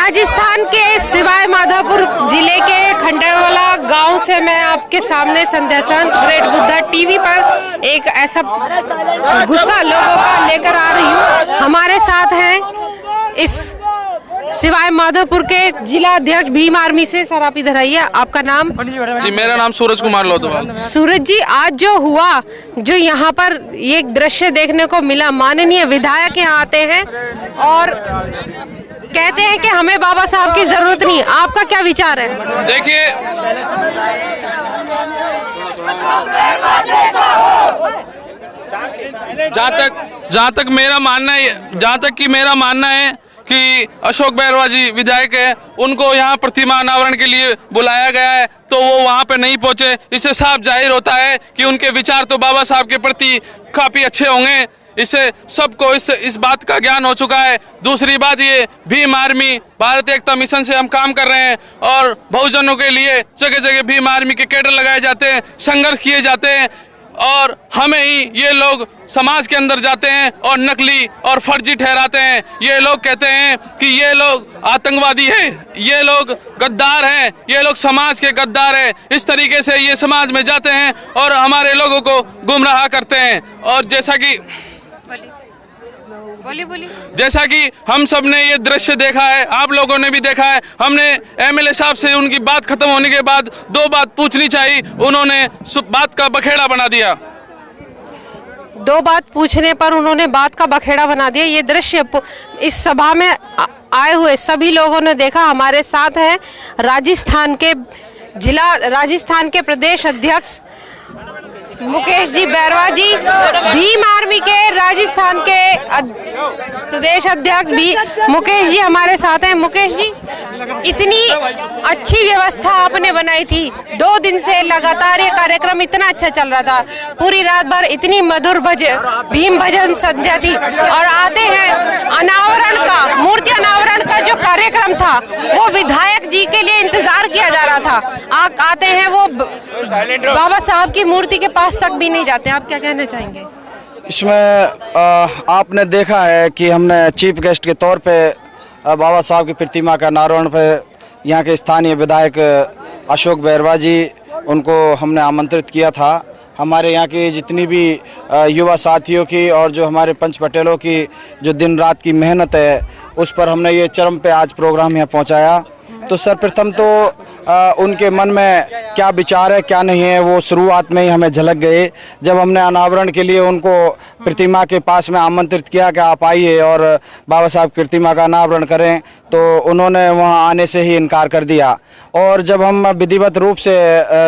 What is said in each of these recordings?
राजस्थान के सवाई माधोपुर जिले के खंडेवाला गांव से मैं आपके सामने संध्या संत ग्रेट बुद्धा टीवी पर एक ऐसा गुस्सा लोगों का लेकर आ रही हूँ। हमारे साथ हैं इस सवाई माधोपुर के जिला अध्यक्ष भीम आर्मी से। सर आप इधर आइए, आपका नाम? जी मेरा नाम सूरज कुमार लोधवाल। सूरज जी, आज जो हुआ, जो यहाँ पर ये दृश्य देखने को मिला, माननीय विधायक यहाँ आते हैं और कहते हैं कि हमें बाबा साहब की जरूरत नहीं। आपका क्या विचार है? देखिए, जहाँ तक मेरा मानना है कि अशोक बैरवा जी विधायक है, उनको यहाँ प्रतिमा अनावरण के लिए बुलाया गया है तो वो वहाँ पे नहीं पहुँचे। इससे साफ जाहिर होता है कि उनके विचार तो बाबा साहब के प्रति काफ़ी अच्छे होंगे। इससे सबको इस बात का ज्ञान हो चुका है। दूसरी बात, ये भीम आर्मी भारत एकता मिशन से हम काम कर रहे हैं और बहुजनों के लिए जगह जगह भीम आर्मी के कैडर लगाए जाते हैं, संघर्ष किए जाते हैं और हमें ही ये लोग समाज के अंदर जाते हैं और नकली और फर्जी ठहराते हैं। ये लोग कहते हैं कि ये लोग आतंकवादी हैं, ये लोग गद्दार हैं, ये लोग समाज के गद्दार हैं। इस तरीके से ये समाज में जाते हैं और हमारे लोगों को गुमराह करते हैं। और जैसा कि हम सब ने ये दृश्य देखा है, आप लोगों ने भी देखा है। हमने एमएलए साहब से उनकी बात खत्म होने के बाद दो बात पूछनी चाहिए, उन्होंने बात का बखेड़ा बना दिया। दो बात पूछने पर उन्होंने बात का बखेड़ा बना दिया। ये दृश्य इस सभा में आए हुए सभी लोगों ने देखा। हमारे साथ है राजस्थान के प्रदेश अध्यक्ष मुकेश जी बैरवा जी, भीम आर्मी के राजस्थान के प्रदेश अध्यक्ष भी मुकेश जी हमारे साथ हैं। मुकेश जी, इतनी अच्छी व्यवस्था आपने बनाई थी, 2 दिन से लगातार ये कार्यक्रम इतना अच्छा चल रहा था, पूरी रात भर इतनी मधुर भीम भजन संध्या थी और आते हैं अनावरण का, मूर्ति अनावरण का जो कार्यक्रम था वो विधायक जी के लिए इंतजार किया जा रहा था। आते हैं वो बाबा साहब की मूर्ति के पास तक भी नहीं जाते। आप क्या कहना चाहेंगे? इसमें आपने देखा है कि हमने चीफ गेस्ट के तौर पे बाबा साहब की प्रतिमा का अनावरण पे यहाँ के स्थानीय विधायक अशोक बैरवा जी, उनको हमने आमंत्रित किया था। हमारे यहाँ की जितनी भी युवा साथियों की और जो हमारे पंच पटेलों की जो दिन रात की मेहनत है, उस पर हमने ये चरम पे आज प्रोग्राम यहाँ पहुँचाया। तो सर्वप्रथम तो उनके मन में क्या विचार है क्या नहीं है वो शुरुआत में ही हमें झलक गए। जब हमने अनावरण के लिए उनको प्रतिमा के पास में आमंत्रित किया कि आप आइए और बाबा साहब प्रतिमा का अनावरण करें, तो उन्होंने वहां आने से ही इनकार कर दिया। और जब हम विधिवत रूप से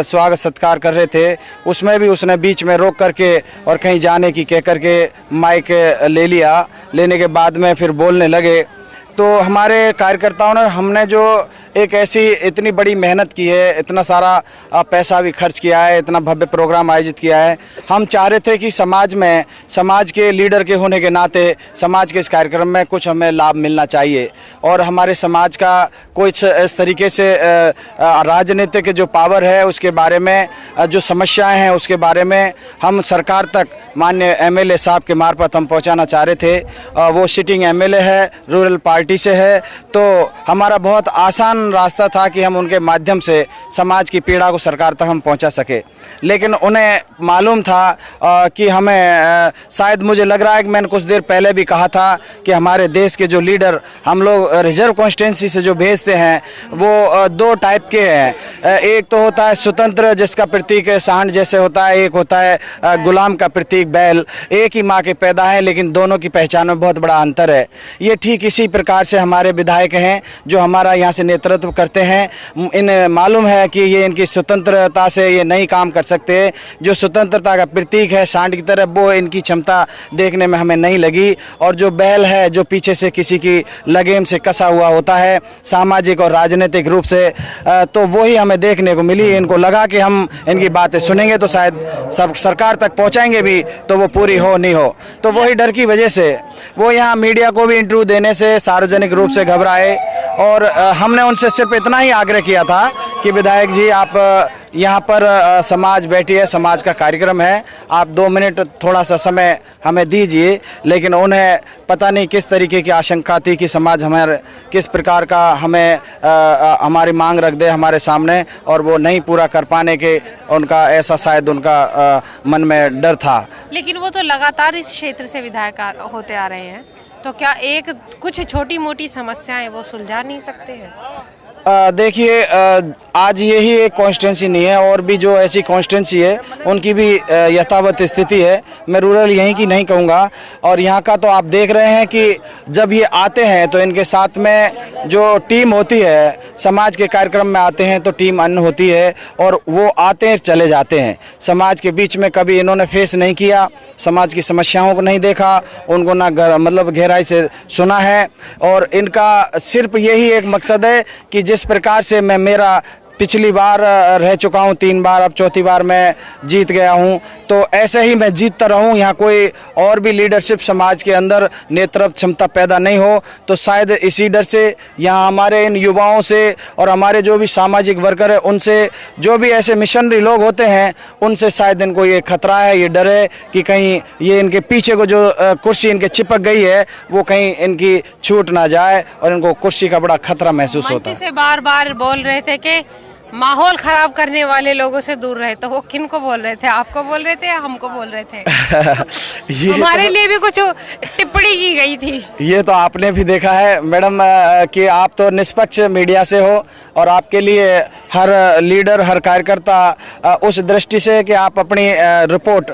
स्वागत सत्कार कर रहे थे, उसमें भी उसने बीच में रोक करके और कहीं जाने की कह करके माइक ले लिया। लेने के बाद में फिर बोलने लगे। तो हमारे कार्यकर्ताओं ने, हमने जो एक ऐसी इतनी बड़ी मेहनत की है, इतना सारा पैसा भी खर्च किया है, इतना भव्य प्रोग्राम आयोजित किया है, हम चाह रहे थे कि समाज के लीडर के होने के नाते समाज के इस कार्यक्रम में कुछ हमें लाभ मिलना चाहिए। और हमारे समाज का कुछ इस तरीके से राजनीतिक जो पावर है उसके बारे में, जो समस्याएं हैं उसके बारे में हम सरकार तक माननीय एमएलए साहब के मार्फत हम पहुँचाना चाह रहे थे। वो सिटिंग एमएलए है, रूरल पार्टी से है, तो हमारा बहुत आसान रास्ता था कि हम उनके माध्यम से समाज की पीड़ा को सरकार तक हम पहुंचा सके। लेकिन उन्हें मालूम था कि हमें, शायद मुझे लग रहा है कि मैंने कुछ देर पहले भी कहा था कि हमारे देश के जो लीडर हम लोग रिजर्व कॉन्स्टिट्यूंसी से जो भेजते हैं वो 2 टाइप के हैं। एक तो होता है स्वतंत्र, जिसका प्रतीक सांड जैसे होता है, एक होता है गुलाम का प्रतीक बैल। एक ही माँ के पैदा हैं लेकिन दोनों की पहचान में बहुत बड़ा अंतर है। ये ठीक इसी प्रकार से हमारे विधायक हैं जो हमारा यहाँ से नेतृत्व करते हैं। इन्हें मालूम है कि ये इनकी स्वतंत्रता से ये नहीं काम कर सकते। जो स्वतंत्रता का प्रतीक है सांड की तरह, वो इनकी क्षमता देखने में हमें नहीं लगी। और जो बैल है, जो पीछे से किसी की लगेम से कसा हुआ होता है सामाजिक और राजनीतिक रूप से, तो वही हमें देखने को मिली। इनको लगा कि हम इनकी बातें सुनेंगे तो शायद सरकार तक पहुंचाएंगे भी तो वो पूरी हो नहीं हो, तो वही डर की वजह से वो यहाँ मीडिया को भी इंटरव्यू देने से सार्वजनिक रूप से घबराए। और हमने उनसे सिर्फ इतना ही आग्रह किया था कि विधायक जी आप यहाँ पर समाज बैठी है, समाज का कार्यक्रम है, आप 2 मिनट थोड़ा सा समय हमें दीजिए। लेकिन उन्हें पता नहीं किस तरीके की आशंका थी कि समाज हमारे किस प्रकार का हमें हमारी मांग रख दे हमारे सामने, और वो नहीं पूरा कर पाने के उनका ऐसा शायद उनका मन में डर था। लेकिन वो तो लगातार इस क्षेत्र से विधायक होते आ रहे हैं, तो क्या एक कुछ छोटी मोटी समस्याएं वो सुलझा नहीं सकते हैं? देखिए, आज यही एक कॉन्स्टिट्यूंसी नहीं है, और भी जो ऐसी कॉन्स्टिट्यूंसी है उनकी भी यथावत स्थिति है। मैं रूरल यहीं की नहीं कहूँगा। और यहाँ का तो आप देख रहे हैं कि जब ये आते हैं तो इनके साथ में जो टीम होती है, समाज के कार्यक्रम में आते हैं तो टीम अन्य होती है, और वो आते हैं चले जाते हैं। समाज के बीच में कभी इन्होंने फेस नहीं किया, समाज की समस्याओं को नहीं देखा, उनको ना मतलब गहराई से सुना है। और इनका सिर्फ यही एक मकसद है कि जिस प्रकार से मैं मेरा पिछली बार रह चुका हूँ 3 बार, अब चौथी बार मैं जीत गया हूँ, तो ऐसे ही मैं जीतता रहूँ। यहाँ कोई और भी लीडरशिप समाज के अंदर नेतृत्व क्षमता पैदा नहीं हो, तो शायद इसी डर से यहाँ हमारे इन युवाओं से और हमारे जो भी सामाजिक वर्कर है उनसे, जो भी ऐसे मिशनरी लोग होते हैं उनसे शायद इनको ये खतरा है, ये डर है कि कहीं ये इनके पीछे को जो कुर्सी इनके चिपक गई है वो कहीं इनकी छूट ना जाए, और इनको कुर्सी का बड़ा खतरा महसूस होता है। से बार बार बोल रहे थे कि माहौल खराब करने वाले लोगों से दूर रहे, तो वो किन को बोल रहे थे? आपको बोल रहे थे या हमको बोल रहे थे? हमारे लिए भी कुछ टिप्पणी की गई थी। ये तो आपने भी देखा है मैडम कि आप तो निष्पक्ष मीडिया से हो, और आपके लिए हर लीडर, हर कार्यकर्ता उस दृष्टि से कि आप अपनी रिपोर्ट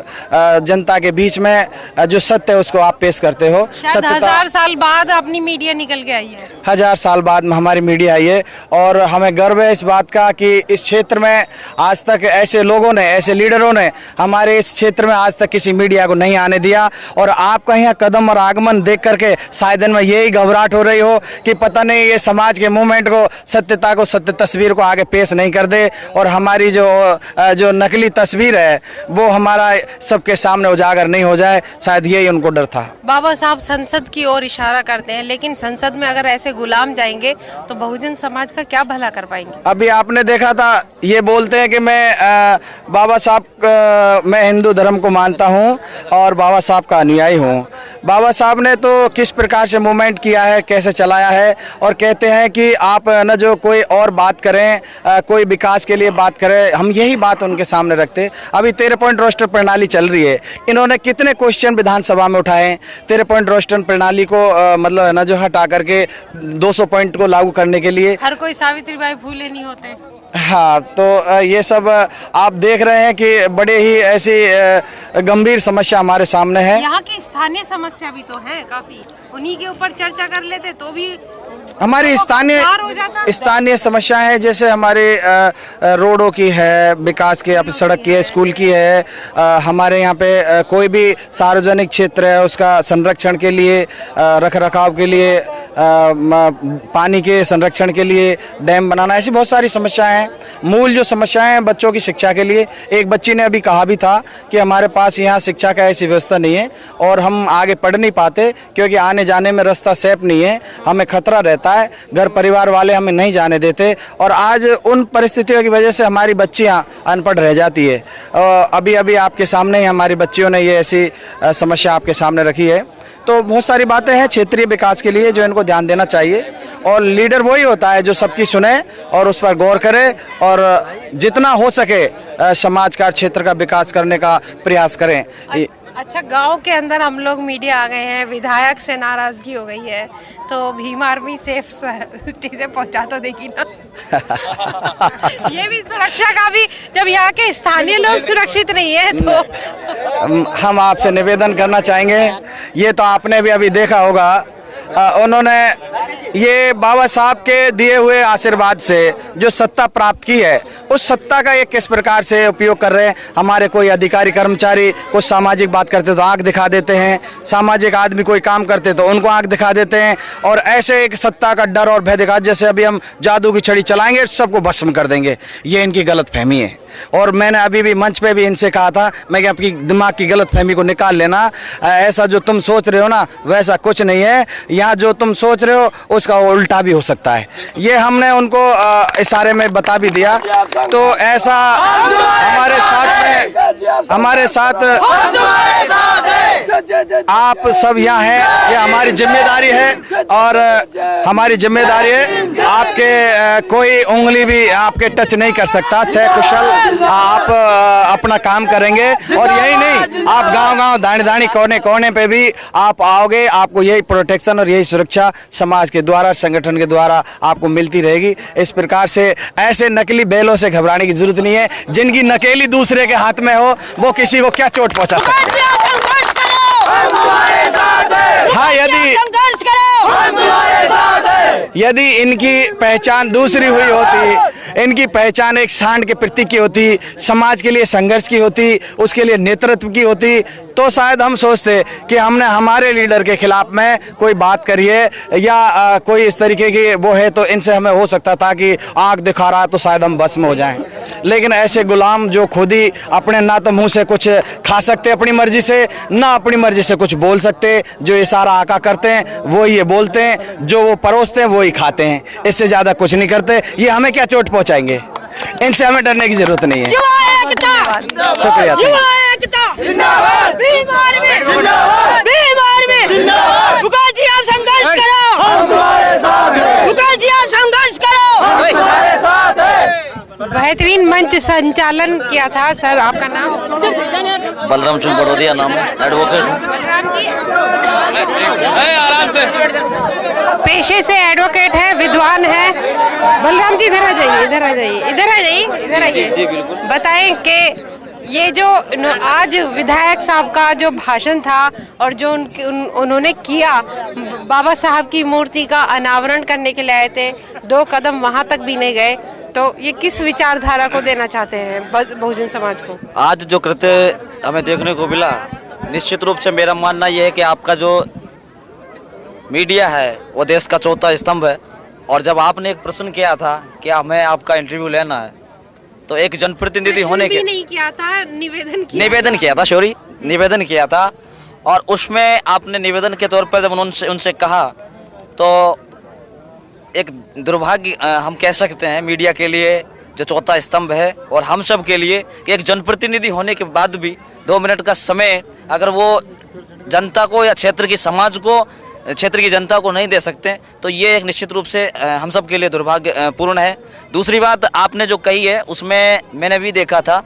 जनता के बीच में जो सत्य है उसको आप पेश करते हो। शायद 1000 साल बाद अपनी मीडिया निकल के आई है। 1000 साल बाद में हमारी मीडिया आई है, और हमें गर्व है इस बात का कि इस क्षेत्र में आज तक ऐसे लोगों ने, ऐसे लीडरों ने हमारे इस क्षेत्र में आज तक किसी मीडिया को नहीं आने दिया। और आपका यहाँ कदम और आगमन देख करके शायद इनमें यही घबराहट हो रही हो कि पता नहीं ये समाज के मूवमेंट को, सत्यता को, सत्य तस्वीर को आगे पेश नहीं कर दे, और हमारी जो नकली तस्वीर है वो हमारा सबके सामने उजागर नहीं हो जाए, शायद यही उनको डर था। बाबा साहब संसद की ओर इशारा करते हैं, लेकिन संसद में अगर ऐसे गुलाम जाएंगे तो बहुजन समाज का क्या भला कर पाएंगे? अभी आपने देखा था, ये बोलते हैं कि मैं बाबा साहब मैं हिंदू धर्म को मानता हूं और बाबा साहब का अनुयायी हूं। बाबा साहब ने तो किस प्रकार से मूवमेंट किया है, कैसे चलाया है, और कहते हैं कि आप न जो कोई और बात करें, कोई विकास के लिए बात करें, हम यही बात उनके सामने रखते। अभी 13 पॉइंट रोस्टर प्रणाली चल रही है, इन्होंने कितने क्वेश्चन विधानसभा में उठाए 13 पॉइंट रोस्टर प्रणाली को मतलब न जो हटा करके 200 पॉइंट को लागू करने के लिए। हर कोई सावित्रीबाई फुले नहीं होते। हाँ, तो ये सब आप देख रहे हैं कि बड़े ही ऐसी गंभीर समस्या हमारे सामने है। यहाँ की स्थानीय समस्या भी तो है काफी, उन्हीं के ऊपर चर्चा कर लेते तो भी हमारी स्थानीय समस्याएं हैं, जैसे हमारे रोडों की है, विकास की, अब सड़क की है, स्कूल की है। हमारे यहाँ पे कोई भी सार्वजनिक क्षेत्र है उसका संरक्षण के लिए, रख रखाव के लिए, पानी के संरक्षण के लिए डैम बनाना, ऐसी बहुत सारी समस्याएं हैं। मूल जो समस्याएं हैं बच्चों की शिक्षा के लिए, एक बच्ची ने अभी कहा भी था कि हमारे पास यहाँ शिक्षा का ऐसी व्यवस्था नहीं है और हम आगे पढ़ नहीं पाते क्योंकि आने जाने में रास्ता सेफ नहीं है, हमें खतरा रहता है, घर परिवार वाले हमें नहीं जाने देते। और आज उन परिस्थितियों की वजह से हमारी बच्चियाँ अनपढ़ रह जाती है। अभी अभी आपके सामने ही हमारी बच्चियों ने ये ऐसी समस्या आपके सामने रखी है। तो बहुत सारी बातें हैं क्षेत्रीय विकास के लिए जो इनको ध्यान देना चाहिए, और लीडर वही होता है जो सबकी सुने और उस पर गौर करे और जितना हो सके समाज का, क्षेत्र का विकास करने का प्रयास करें। अच्छा, गांव के अंदर हम लोग मीडिया आ गए हैं, विधायक से नाराजगी हो गई है, तो भीम आर्मी सेफ चीजें पहुंचा तो देगी ना? ये भी सुरक्षा का भी, जब यहाँ के स्थानीय लोग सुरक्षित नहीं है तो हम आपसे निवेदन करना चाहेंगे, ये तो आपने भी अभी देखा होगा, उन्होंने ये बाबा साहब के दिए हुए आशीर्वाद से जो सत्ता प्राप्त की है, उस सत्ता का ये किस प्रकार से उपयोग कर रहे हैं। हमारे कोई अधिकारी कर्मचारी कुछ सामाजिक बात करते तो आंख दिखा देते हैं, सामाजिक आदमी कोई काम करते तो उनको आंख दिखा देते हैं, और ऐसे एक सत्ता का डर और भय दिखा, जैसे अभी हम जादू की छड़ी चलाएंगे सबको भस्म कर देंगे। ये इनकी गलतफहमी है। और मैंने अभी भी मंच पे भी इनसे कहा था, मैं कि आपकी दिमाग की गलतफहमी को निकाल लेना, ऐसा जो तुम सोच रहे हो ना वैसा कुछ नहीं है, यहाँ जो तुम सोच रहे हो उसका उल्टा भी हो सकता है। ये हमने उनको इशारे में बता भी दिया तो ऐसा हमारे साथ आप सब यहाँ हैं, ये हमारी जिम्मेदारी है और हमारी जिम्मेदारी है। आपके कोई उंगली भी आपके टच नहीं कर सकता। सकुशल आप अपना काम करेंगे और यही नहीं, आप गांव-गांव, दानी-दानी, कोने-कोने पे भी आप आओगे, आपको यही प्रोटेक्शन और यही सुरक्षा समाज के द्वारा, संगठन के द्वारा आपको मिलती रहेगी। इस प्रकार से ऐसे नकली बैलों से घबराने की जरूरत नहीं है। जिनकी नकेली दूसरे के हाथ में हो वो किसी को क्या चोट पहुंचा सकते हैं। हाँ, यदि इनकी पहचान दूसरी हुई होती, इनकी पहचान एक सांड के प्रतीक की होती, समाज के लिए संघर्ष की होती, उसके लिए नेतृत्व की होती, तो शायद हम सोचते कि हमने हमारे लीडर के खिलाफ में कोई बात करिए या कोई इस तरीके की वो है तो इनसे हमें हो सकता था कि आंख दिखा रहा तो शायद हम बस में हो जाएं। लेकिन ऐसे गुलाम जो खुद ही अपने ना तो मुंह से कुछ खा सकते अपनी मर्जी से, ना अपनी मर्जी से कुछ बोल सकते, जो इशारा आका करते हैं वो ये बोलते हैं, जो वो परोसते हैं वो ही खाते हैं, इससे ज़्यादा कुछ नहीं करते। ये हमें क्या चोट पहुँचाएंगे, इनसे हमें डरने की जरूरत नहीं है। शुक्रिया। बेहतरीन मंच संचालन किया था। सर, आपका नाम? बलराम चंद बड़ोदिया नाम है, एडवोकेट। बलराम जी आराम से, पेशे से एडवोकेट है, विद्वान है। बलराम जी इधर आ जाइए, इधर आ जाइए, इधर आ जाइए, इधर आइए। बताएं कि ये जो आज विधायक साहब का जो भाषण था और जो उन्होंने किया, बाबा साहब की मूर्ति का अनावरण करने के लिए आए थे, 2 कदम वहां तक भी नहीं गए, तो ये किस विचारधारा को देना चाहते हैं बहुजन समाज को? आज जो कृत्य हमें देखने को मिला, निश्चित रूप से मेरा मानना यह है कि आपका जो मीडिया है वो देश का चौथा स्तंभ है। और जब आपने एक प्रश्न किया था कि हमें आपका इंटरव्यू लेना है, तो एक जनप्रतिनिधि होने के नहीं किया था, निवेदन किया था। और उसमें आपने निवेदन के तौर पर जब उनसे कहा, तो एक दुर्भाग्य हम कह सकते हैं मीडिया के लिए जो चौथा स्तंभ है और हम सब के लिए कि एक जनप्रतिनिधि होने के बाद भी 2 मिनट का समय अगर वो जनता को या क्षेत्र की समाज को, क्षेत्र की जनता को नहीं दे सकते, तो ये एक निश्चित रूप से हम सब के लिए दुर्भाग्यपूर्ण है। दूसरी बात आपने जो कही है उसमें मैंने भी देखा था,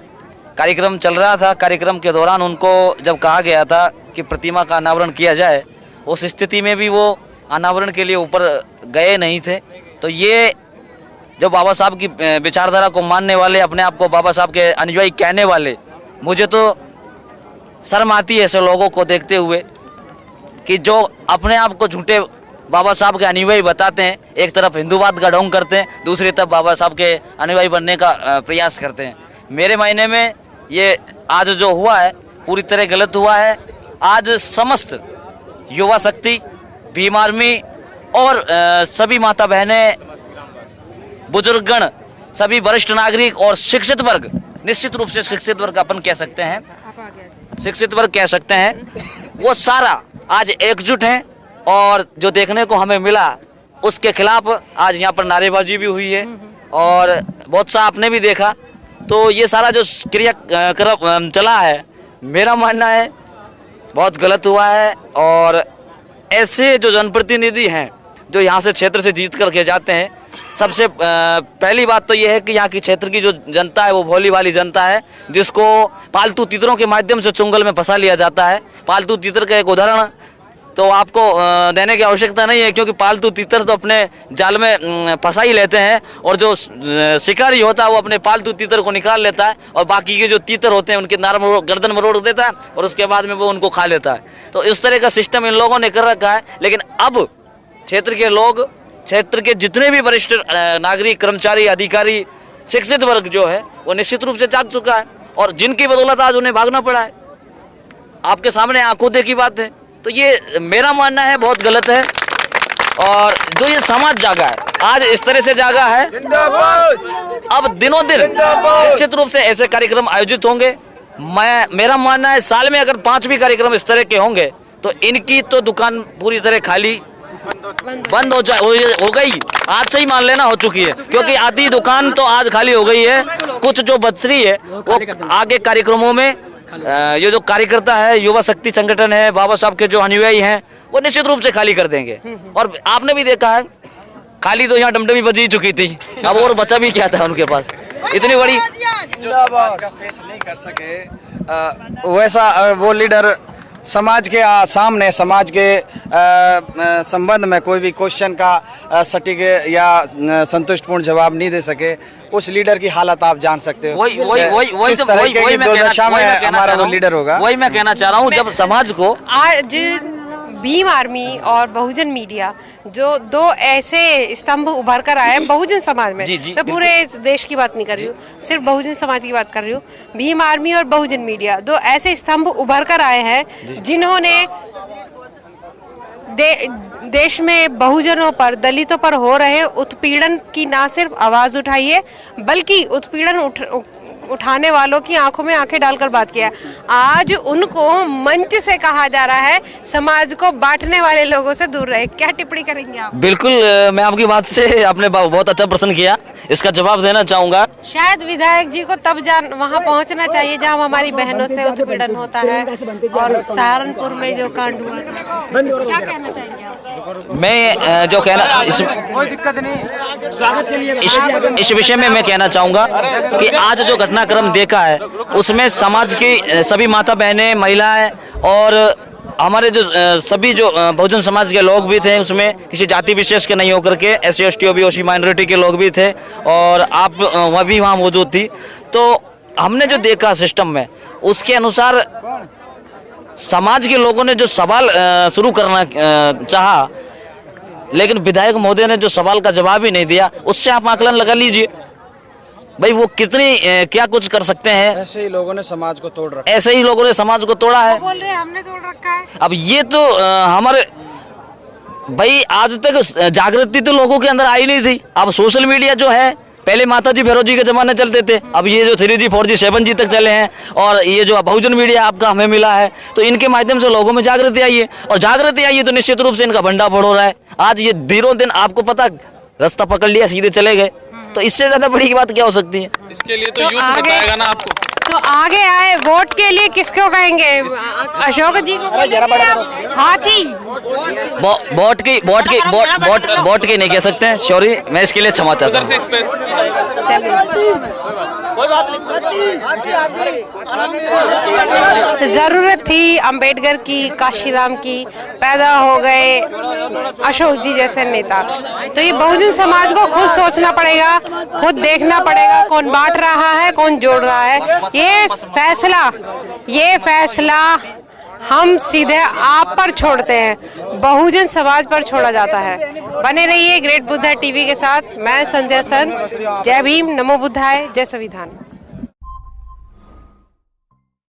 कार्यक्रम चल रहा था, कार्यक्रम के दौरान उनको जब कहा गया था कि प्रतिमा का अनावरण किया जाए, उस स्थिति में भी वो अनावरण के लिए ऊपर गए नहीं थे। तो ये जो बाबा साहब की विचारधारा को मानने वाले, अपने आप को बाबा साहब के अनुयायी कहने वाले, मुझे तो शर्म आती है ऐसे लोगों को देखते हुए कि जो अपने आप को झूठे बाबा साहब के अनुयायी बताते हैं, एक तरफ हिंदूवाद का ढोंग करते हैं, दूसरी तरफ बाबा साहब के अनुयायी बनने का प्रयास करते हैं। मेरे मायने में ये आज जो हुआ है पूरी तरह गलत हुआ है। आज समस्त युवा शक्ति, भीम आर्मी और सभी माता बहनें, बुजुर्गगण, सभी वरिष्ठ नागरिक और शिक्षित वर्ग, निश्चित रूप से शिक्षित वर्ग अपन कह सकते हैं, शिक्षित वर्ग कह सकते हैं, वो सारा आज एकजुट हैं। और जो देखने को हमें मिला उसके खिलाफ आज यहाँ पर नारेबाजी भी हुई है और बहुत सा आपने भी देखा। तो ये सारा जो क्रियाक्रम चला है, मेरा मानना है बहुत गलत हुआ है। और ऐसे जो जनप्रतिनिधि हैं जो यहाँ से क्षेत्र से जीत करके जाते हैं, सबसे पहली बात तो ये है कि यहाँ की क्षेत्र की जो जनता है वो भोली वाली जनता है, जिसको पालतू तीतरों के माध्यम से चुंगल में फंसा लिया जाता है। पालतू तीतर का एक उदाहरण तो आपको देने की आवश्यकता नहीं है, क्योंकि पालतू तीतर तो अपने जाल में फंसा ही लेते हैं और जो शिकारी होता है वो अपने पालतू तीतर को निकाल लेता है और बाकी के जो तीतर होते हैं उनके नार गर्दन मरोड़ देता है और उसके बाद में वो उनको खा लेता है। तो इस तरह का सिस्टम इन लोगों ने कर रखा है। लेकिन अब क्षेत्र के लोग, क्षेत्र के जितने भी वरिष्ठ नागरिक, कर्मचारी, अधिकारी, शिक्षित वर्ग जो है वो निश्चित रूप से जाग चुका है और जिनकी बदौलत आज उन्हें भागना पड़ा है। आपके सामने आंखों देखी बात है। तो ये मेरा मानना है बहुत गलत है। और जो ये समाज जागा है, आज इस तरह से जागा है, अब दिनों दिन निश्चित रूप से ऐसे कार्यक्रम आयोजित होंगे। मेरा मानना है साल में अगर 5 भी कार्यक्रम इस तरह के होंगे तो इनकी तो दुकान पूरी तरह खाली बंद हो गई, आज से ही मान लेना हो चुकी है, क्योंकि आधी दुकान तो आज खाली हो गई है। कुछ जो बच रही है वो आगे कार्यक्रमों में ये जो कार्यकर्ता है, युवा शक्ति संगठन है, बाबा साहब के जो अनुयायी हैं, वो निश्चित रूप से खाली कर देंगे। और आपने भी देखा है, खाली तो यहाँ डमडमी बजी चुकी थी, अब और बचा भी क्या था उनके पास, इतनी बड़ी जो समाज का फेस नहीं कर सके, वैसा वो लीडर समाज के सामने, समाज के संबंध में कोई भी क्वेश्चन का सटीक या संतुष्टपूर्ण जवाब नहीं दे सके, उस लीडर की हालत आप जान सकते हो। वही मैं कहना चाह रहा हूँ, जब समाज को आज भीम आर्मी और बहुजन मीडिया जो दो ऐसे स्तंभ उभर कर आए हैं बहुजन समाज में, मैं पूरे देश की बात नहीं कर रही हूँ, सिर्फ बहुजन समाज की बात कर रही हूँ। भीम आर्मी और बहुजन मीडिया दो ऐसे स्तंभ उभर कर आए हैं जिन्होंने देश में बहुजनों पर, दलितों पर हो रहे उत्पीड़न की ना सिर्फ आवाज उठाई है, बल्कि उत्पीड़न उठाने वालों की आंखों में आंखें डालकर बात किया। आज उनको मंच से कहा जा रहा है समाज को बांटने वाले लोगों से दूर रहे। क्या टिप्पणी करेंगे आप? बिल्कुल, मैं आपकी बात से, आपने बहुत अच्छा प्रश्न किया, इसका जवाब देना चाहूंगा। शायद विधायक जी को तब वहां पहुंचना चाहिए जहां हमारी बहनों से उत्पीड़न होता है, और सहारनपुर में जो कांड हुआ, क्या कहना चाहेंगे आप? मैं जो कहना इस विषय में मैं कहना चाहूंगा कि आज जो घटनाक्रम देखा है उसमें समाज की सभी माता बहनें, महिलाएं और हमारे जो सभी जो बहुजन समाज के लोग भी थे, उसमें किसी जाति विशेष के नहीं होकर के SC ST OBC माइनॉरिटी के लोग भी थे, और आप वह भी वहाँ मौजूद थी। तो हमने जो देखा सिस्टम में, उसके अनुसार समाज के लोगों ने जो सवाल शुरू करना चाहा, लेकिन विधायक महोदय ने जो सवाल का जवाब ही नहीं दिया, उससे आप आकलन लगा लीजिए भाई वो कितनी क्या कुछ कर सकते हैं। ऐसे ही लोगों ने समाज को तोड़ रखा, ऐसे ही लोगों ने समाज को तोड़ा है। बोल रहे हैं हमने तोड़ रखा है। अब ये तो हमारे भाई आज तक जागृति तो लोगों के अंदर आई नहीं थी। अब सोशल मीडिया जो है, पहले माताजी भैरव के जमाने चलते थे, अब ये जो 3G 4G 7G तक चले हैं, और ये जो बहुजन मीडिया आपका हमें मिला है, तो इनके माध्यम से लोगों में जागृति आई है, और जागृति आई है तो निश्चित रूप से इनका भंडाफोड़ हो रहा है। आज ये दिनों दिन आपको पता, रास्ता पकड़ लिया, सीधे चले गए, तो इससे ज्यादा बड़ी बात क्या हो सकती है? इसके लिए तो यूथ बताएगा ना आपको। तो आगे आए वोट के लिए किसको कहेंगे? अशोक जी को? हाथी वोट के नहीं कह सकते हैं, सॉरी, मैं इसके लिए क्षमा चाहता हूँ। जरूरत थी अंबेडकर की, काशीराम की, पैदा हो गए अशोक जी जैसे नेता। तो ये बहुजन समाज को खुद सोचना पड़ेगा, खुद देखना पड़ेगा कौन बांट रहा है, कौन जोड़ रहा है। ये फैसला हम सीधे आप पर छोड़ते हैं, बहुजन समाज पर छोड़ा जाता है। बने रहिए ग्रेट बुद्धा टीवी के साथ। मैं संजय सन। जय भीम, नमो बुद्धाय, जय संविधान।